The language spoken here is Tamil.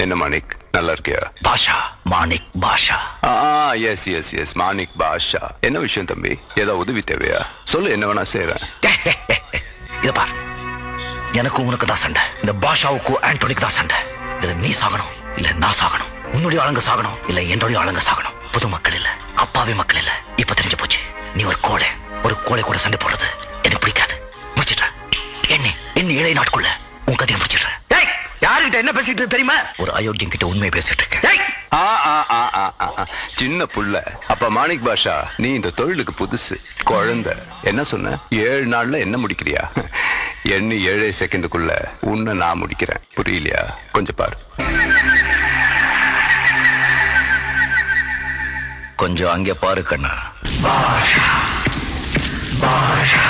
என்ன மாணிக், நல்லா இருக்கியா? பாஷா, மாணிக் பாஷா. எஸ் எஸ் எஸ், மாணிக் பாஷா. என்ன விஷயம் தம்பி? ஏதாவது உதவி தேவையா? சொல்லு, என்ன வேணா செய்யறேன். இத பார், எனக்கு உனக்கு தான் சண்டை. இந்த பாஷாவுக்கும் ஆண்டோனிக்கு தான் சண்டை. இதுல நீ சாகணும் இல்ல நான் சாகணும். உன்னுடைய ஆளுங்க சாகணும் இல்ல என்னுடைய ஆளுங்க சாகணும். பொது மக்கள் இல்ல, அப்பாவி மக்கள் இல்ல. இப்ப தெரிஞ்சு போச்சு. நீ ஒரு கோழை கூட சண்டை போடுறது எனக்கு பிடிக்காது. முடிச்சிட்ட என்ன 7 நாட்குள்ள உன் கதையை முடிச்சிடுற. யாருகிட்ட என்ன பேசிட்டு தெரியுமா? ஒரு அயோக்கியம் கிட்ட உண்மையை பேசிட்டு இருக்கேன். சின்ன புள்ள. அப்ப மாணிக் பாஷா, நீ இந்த தொழிலுக்கு புதுசு, குழந்தை. என்ன சொன்ன? 7 நாள்ல என்ன முடிக்கிறியா? எண்ணி 7 செகண்டுக்குள்ள உன்னை நான் முடிக்கிறேன். புரியலையா? கொஞ்சம் பாரு. கொஞ்சம் அங்கே பாரு கண்ணா. பாஷா பாஷா